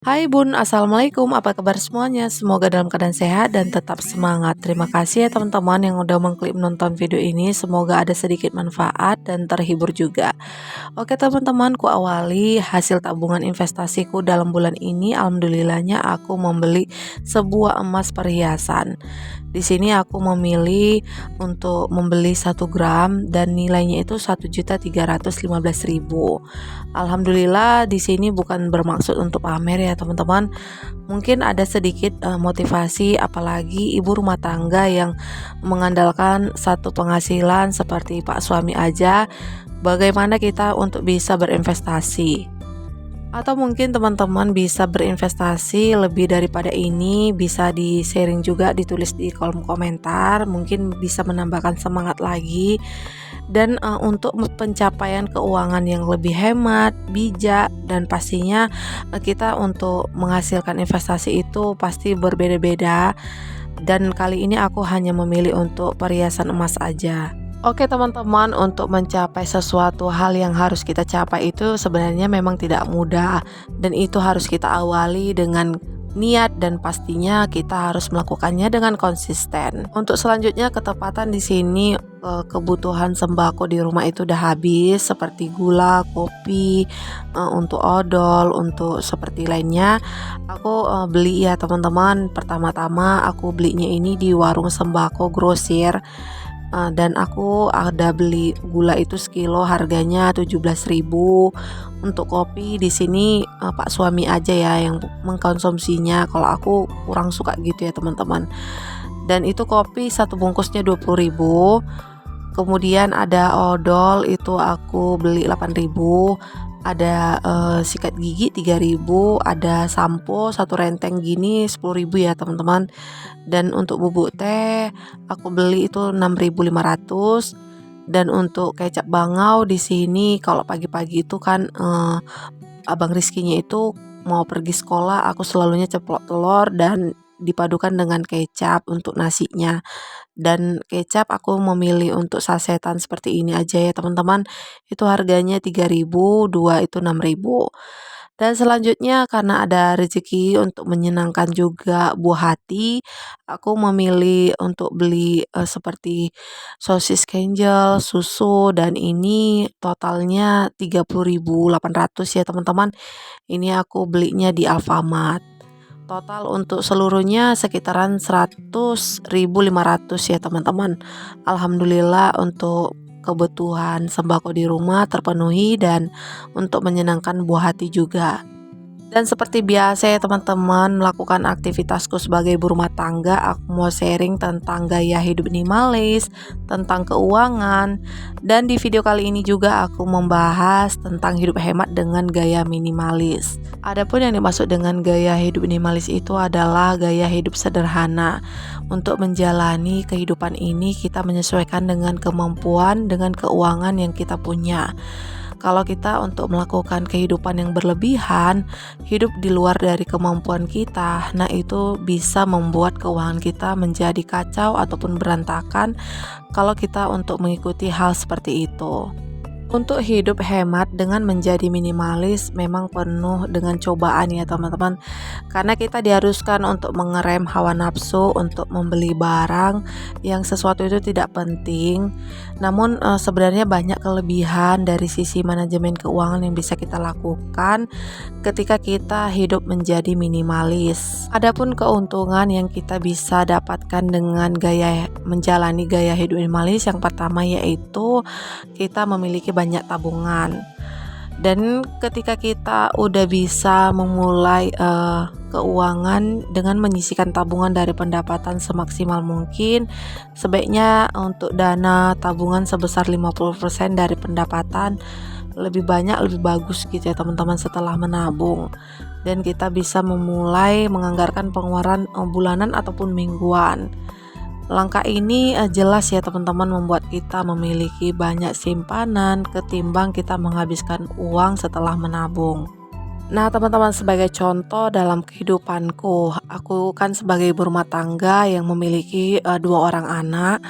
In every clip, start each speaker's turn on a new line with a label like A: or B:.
A: Hai Bun, Assalamualaikum, apa kabar semuanya? Semoga dalam keadaan sehat dan tetap semangat. Terima kasih ya teman-teman yang udah mengklik menonton video ini. Semoga ada sedikit manfaat dan terhibur juga. Oke teman-teman, ku awali hasil tabungan investasiku dalam bulan ini. Alhamdulillahnya aku membeli sebuah emas perhiasan. Di sini aku memilih untuk membeli 1 gram dan nilainya itu 1.315.000. Alhamdulillah di sini bukan bermaksud untuk pamer ya teman-teman. Mungkin ada sedikit motivasi, apalagi ibu rumah tangga yang mengandalkan satu penghasilan seperti pak suami aja. Bagaimana kita untuk bisa berinvestasi? Atau mungkin teman-teman bisa berinvestasi lebih daripada ini, bisa di-sharing juga, ditulis di kolom komentar, mungkin bisa menambahkan semangat lagi. Dan untuk pencapaian keuangan yang lebih hemat, bijak, dan pastinya kita untuk menghasilkan investasi itu pasti berbeda-beda. Dan kali ini aku hanya memilih untuk perhiasan emas aja. Oke teman-teman, untuk mencapai sesuatu hal yang harus kita capai itu sebenarnya memang tidak mudah, dan itu harus kita awali dengan niat dan pastinya kita harus melakukannya dengan konsisten. Untuk selanjutnya ketepatan di sini kebutuhan sembako di rumah itu udah habis seperti gula, kopi, untuk odol, untuk seperti lainnya. Aku beli ya teman-teman. Pertama-tama aku belinya ini di warung sembako grosir. Dan aku ada beli gula itu sekilo harganya 17.000. Untuk kopi di sini pak suami aja ya yang mengkonsumsinya. Kalau aku kurang suka gitu ya teman-teman. Dan itu kopi satu bungkusnya 20.000. Kemudian ada odol itu aku beli 8.000. Ada sikat gigi 3.000, ada sampo satu renteng gini 10.000 ya teman-teman. Dan untuk bubuk teh aku beli itu 6.500. Dan untuk kecap bangau di sini kalau pagi-pagi itu kan abang Rizkinya itu mau pergi sekolah, aku selalunya ceplok telur dan dipadukan dengan kecap untuk nasinya. Dan kecap aku memilih untuk sasetan seperti ini aja ya teman-teman. Itu harganya 3.000, dua itu 6.000. Dan selanjutnya karena ada rezeki untuk menyenangkan juga buah hati, aku memilih untuk beli seperti sosis kenjel, susu, dan ini totalnya 30.800 ya teman-teman. Ini aku belinya di Alfamart. Total untuk seluruhnya sekitaran 100.500 ya teman-teman. Alhamdulillah untuk kebutuhan sembako di rumah terpenuhi dan untuk menyenangkan buah hati juga. Dan seperti biasa ya teman-teman, melakukan aktivitasku sebagai ibu rumah tangga, aku mau sharing tentang gaya hidup minimalis, tentang keuangan, dan di video kali ini juga aku membahas tentang hidup hemat dengan gaya minimalis. Adapun yang dimaksud dengan gaya hidup minimalis itu adalah gaya hidup sederhana. Untuk menjalani kehidupan ini kita menyesuaikan dengan kemampuan, dengan keuangan yang kita punya. Kalau kita untuk melakukan kehidupan yang berlebihan, hidup di luar dari kemampuan kita, nah itu bisa membuat keuangan kita menjadi kacau ataupun berantakan kalau kita untuk mengikuti hal seperti itu. Untuk hidup hemat dengan menjadi minimalis memang penuh dengan cobaan ya teman-teman. Karena kita diharuskan untuk mengerem hawa nafsu untuk membeli barang yang sesuatu itu tidak penting. Namun sebenarnya banyak kelebihan dari sisi manajemen keuangan yang bisa kita lakukan ketika kita hidup menjadi minimalis. Adapun keuntungan yang kita bisa dapatkan dengan menjalani gaya hidup minimalis, yang pertama yaitu kita memiliki banyak tabungan. Dan ketika kita udah bisa memulai keuangan dengan menyisihkan tabungan dari pendapatan semaksimal mungkin, sebaiknya untuk dana tabungan sebesar 50% dari pendapatan, lebih banyak lebih bagus gitu ya teman-teman setelah menabung. Dan kita bisa memulai menganggarkan pengeluaran bulanan ataupun mingguan. Langkah ini jelas ya teman-teman membuat kita memiliki banyak simpanan ketimbang kita menghabiskan uang setelah menabung. Nah teman-teman, sebagai contoh dalam kehidupanku, aku kan sebagai ibu rumah tangga yang memiliki 2 orang anak.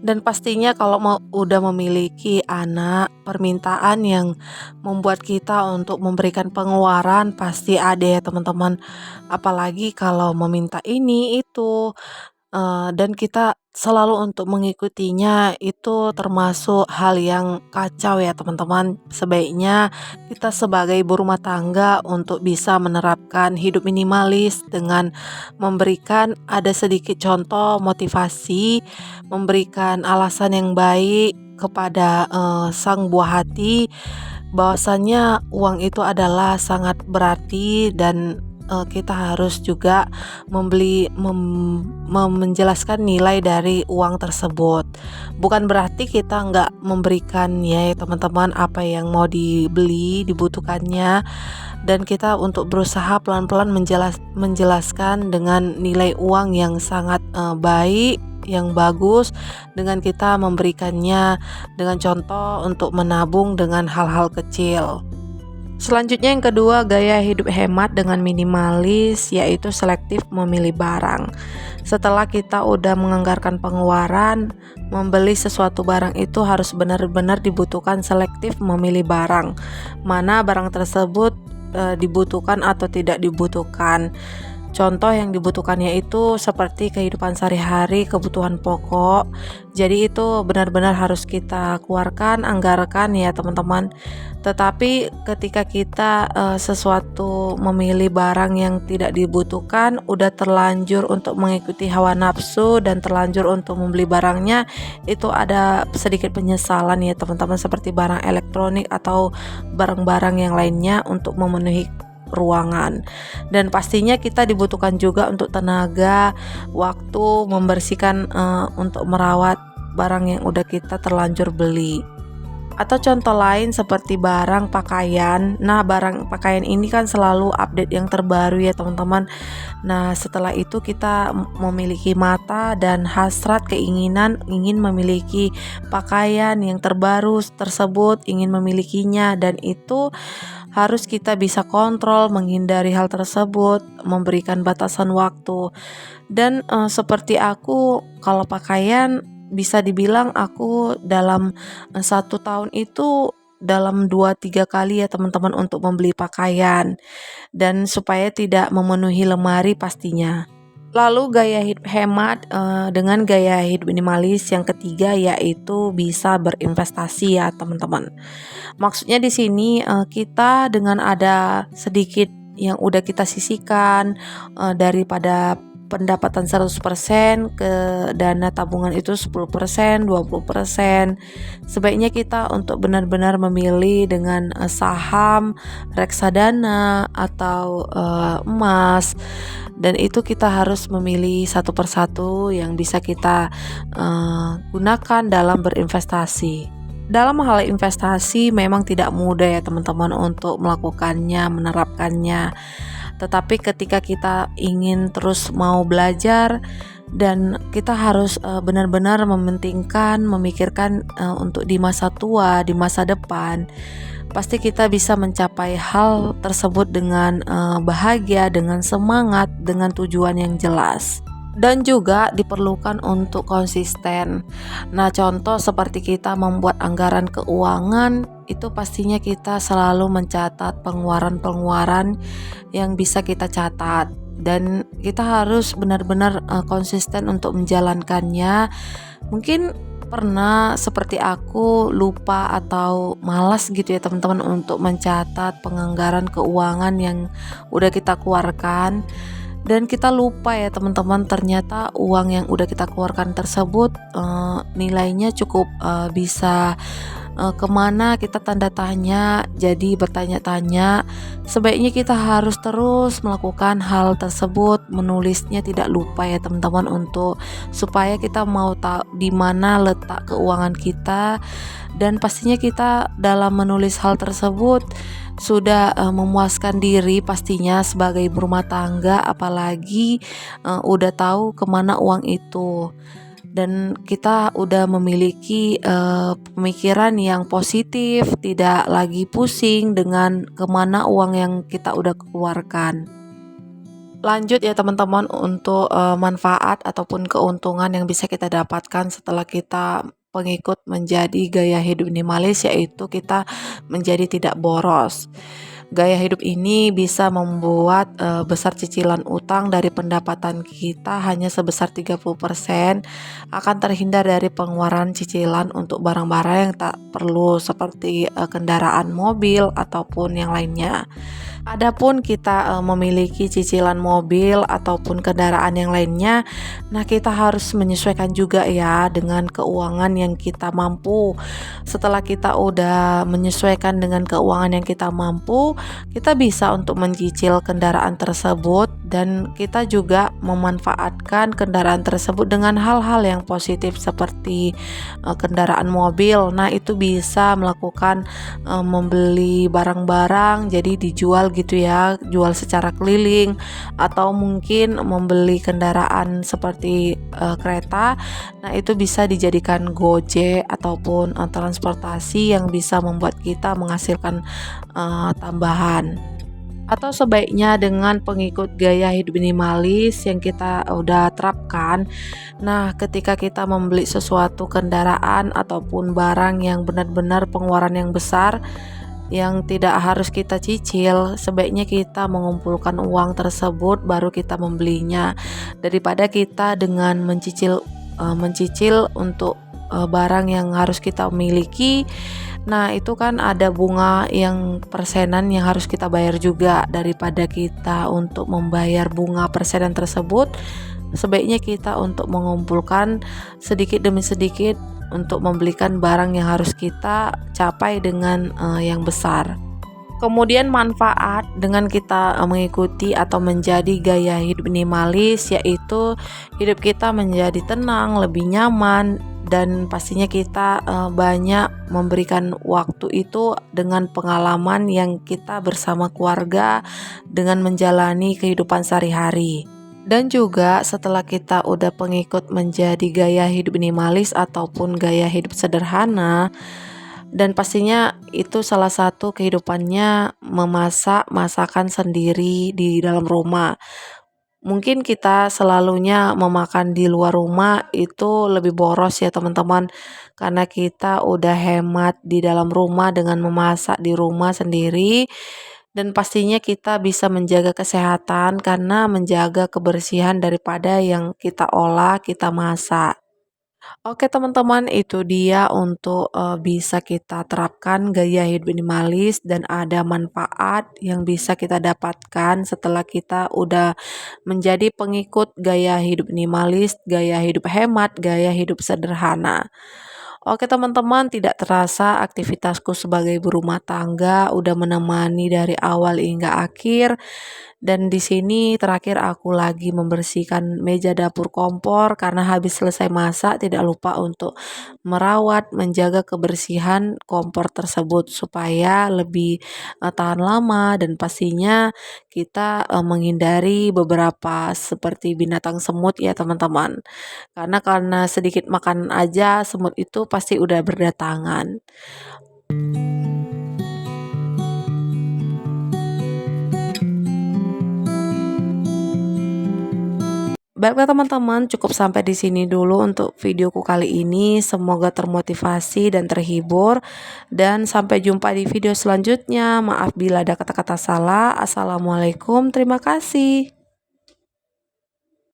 A: Dan pastinya kalau udah memiliki anak, permintaan yang membuat kita untuk memberikan pengeluaran pasti ada ya teman-teman. Apalagi kalau meminta ini itu, dan kita selalu untuk mengikutinya itu termasuk hal yang kacau ya teman-teman. Sebaiknya kita sebagai ibu rumah tangga untuk bisa menerapkan hidup minimalis dengan memberikan ada sedikit contoh motivasi, memberikan alasan yang baik kepada sang buah hati bahwasannya uang itu adalah sangat berarti dan kita harus juga menjelaskan nilai dari uang tersebut. Bukan berarti kita nggak memberikan ya teman-teman apa yang mau dibeli, dibutuhkannya, dan kita untuk berusaha pelan-pelan menjelaskan dengan nilai uang yang sangat baik, yang bagus, dengan kita memberikannya dengan contoh untuk menabung dengan hal-hal kecil. Selanjutnya yang kedua, gaya hidup hemat dengan minimalis, yaitu selektif memilih barang. Setelah kita udah menganggarkan pengeluaran, membeli sesuatu barang itu harus benar-benar dibutuhkan, selektif memilih barang. Mana barang tersebut dibutuhkan atau tidak dibutuhkan. Contoh yang dibutuhkannya itu seperti kehidupan sehari-hari, kebutuhan pokok. Jadi itu benar-benar harus kita keluarkan, anggarkan ya teman-teman. Tetapi ketika kita sesuatu memilih barang yang tidak dibutuhkan, udah terlanjur untuk mengikuti hawa nafsu dan terlanjur untuk membeli barangnya, itu ada sedikit penyesalan ya teman-teman, seperti barang elektronik atau barang-barang yang lainnya untuk memenuhi ruangan. Dan pastinya kita dibutuhkan juga untuk tenaga, waktu membersihkan, untuk merawat barang yang udah kita terlanjur beli. Atau contoh lain seperti barang pakaian. Nah, barang pakaian ini kan selalu update yang terbaru ya teman-teman. Nah, setelah itu kita memiliki mata dan hasrat, keinginan ingin memiliki pakaian yang terbaru tersebut, ingin memilikinya, dan itu harus kita bisa kontrol, menghindari hal tersebut, memberikan batasan waktu. Dan seperti aku, kalau pakaian bisa dibilang aku dalam 1 tahun itu dalam 2-3 kali ya teman-teman untuk membeli pakaian, dan supaya tidak memenuhi lemari pastinya. Lalu gaya hidup hemat dengan gaya hidup minimalis yang ketiga yaitu bisa berinvestasi ya teman-teman. Maksudnya di sini kita dengan ada sedikit yang udah kita sisihkan daripada pendapatan 100% ke dana tabungan itu 10%, 20%. Sebaiknya kita untuk benar-benar memilih dengan saham, reksadana atau emas, dan itu kita harus memilih satu persatu yang bisa kita gunakan dalam berinvestasi. Dalam hal investasi memang tidak mudah ya teman-teman untuk melakukannya, menerapkannya. Tetapi ketika kita ingin terus mau belajar dan kita harus benar-benar mementingkan, memikirkan untuk di masa tua, di masa depan, pasti kita bisa mencapai hal tersebut dengan bahagia, dengan semangat, dengan tujuan yang jelas. Dan juga diperlukan untuk konsisten. Nah, contoh seperti kita membuat anggaran keuangan, itu pastinya kita selalu mencatat pengeluaran-pengeluaran yang bisa kita catat, dan kita harus benar-benar konsisten untuk menjalankannya. Mungkin pernah seperti aku lupa atau malas gitu ya teman-teman untuk mencatat penganggaran keuangan yang udah kita keluarkan, dan kita lupa ya teman-teman, ternyata uang yang udah kita keluarkan tersebut nilainya cukup bisa kemana, kita tanda tanya. Jadi bertanya-tanya, sebaiknya kita harus terus melakukan hal tersebut, menulisnya tidak lupa ya teman-teman, untuk supaya kita mau tahu di mana letak keuangan kita. Dan pastinya kita dalam menulis hal tersebut sudah memuaskan diri pastinya sebagai berumah tangga, apalagi udah tahu kemana uang itu, dan kita udah memiliki pemikiran yang positif, tidak lagi pusing dengan kemana uang yang kita udah keluarkan. Lanjut ya teman-teman untuk manfaat ataupun keuntungan yang bisa kita dapatkan setelah kita pengikut menjadi gaya hidup minimalis, yaitu kita menjadi tidak boros. Gaya hidup ini bisa membuat besar cicilan utang dari pendapatan kita hanya sebesar 30%, akan terhindar dari pengeluaran cicilan untuk barang-barang yang tak perlu seperti kendaraan mobil ataupun yang lainnya. Adapun kita memiliki cicilan mobil ataupun kendaraan yang lainnya, nah kita harus menyesuaikan juga ya dengan keuangan yang kita mampu. Setelah kita udah menyesuaikan dengan keuangan yang kita mampu, kita bisa untuk mencicil kendaraan tersebut dan kita juga memanfaatkan kendaraan tersebut dengan hal-hal yang positif seperti kendaraan mobil. Nah, itu bisa melakukan membeli barang-barang jadi dijual gitu ya, jual secara keliling, atau mungkin membeli kendaraan seperti kereta. Nah, itu bisa dijadikan Gojek ataupun transportasi yang bisa membuat kita menghasilkan tambahan. Atau sebaiknya dengan pengikut gaya hidup minimalis yang kita udah terapkan. Nah, ketika kita membeli sesuatu kendaraan ataupun barang yang benar-benar pengeluaran yang besar yang tidak harus kita cicil, sebaiknya kita mengumpulkan uang tersebut baru kita membelinya, daripada kita dengan mencicil untuk barang yang harus kita miliki. Nah, itu kan ada bunga yang persenan yang harus kita bayar juga, daripada kita untuk membayar bunga persenan tersebut, sebaiknya kita untuk mengumpulkan sedikit demi sedikit untuk membelikan barang yang harus kita capai dengan yang besar. Kemudian manfaat dengan kita mengikuti atau menjadi gaya hidup minimalis, yaitu hidup kita menjadi tenang, lebih nyaman, dan pastinya kita banyak memberikan waktu itu dengan pengalaman yang kita bersama keluarga dengan menjalani kehidupan sehari-hari. Dan juga setelah kita udah pengikut menjadi gaya hidup minimalis ataupun gaya hidup sederhana, dan pastinya itu salah satu kehidupannya memasak masakan sendiri di dalam rumah. Mungkin kita selalunya memakan di luar rumah itu lebih boros ya teman-teman, karena kita udah hemat di dalam rumah dengan memasak di rumah sendiri, dan pastinya kita bisa menjaga kesehatan karena menjaga kebersihan daripada yang kita olah, kita masak. Oke teman-teman, itu dia untuk bisa kita terapkan gaya hidup minimalis dan ada manfaat yang bisa kita dapatkan setelah kita udah menjadi pengikut gaya hidup minimalis, gaya hidup hemat, gaya hidup sederhana. Oke teman-teman, tidak terasa aktivitasku sebagai ibu rumah tangga udah menemani dari awal hingga akhir. Dan di sini terakhir aku lagi membersihkan meja dapur kompor karena habis selesai masak tidak lupa untuk merawat, menjaga kebersihan kompor tersebut supaya lebih tahan lama, dan pastinya kita menghindari beberapa seperti binatang semut ya teman-teman. Karena sedikit makan aja semut itu pasti udah berdatangan. Baiklah teman-teman, cukup sampai di sini dulu untuk videoku kali ini. Semoga termotivasi dan terhibur. Dan sampai jumpa di video selanjutnya. Maaf bila ada kata-kata salah. Assalamualaikum, terima kasih.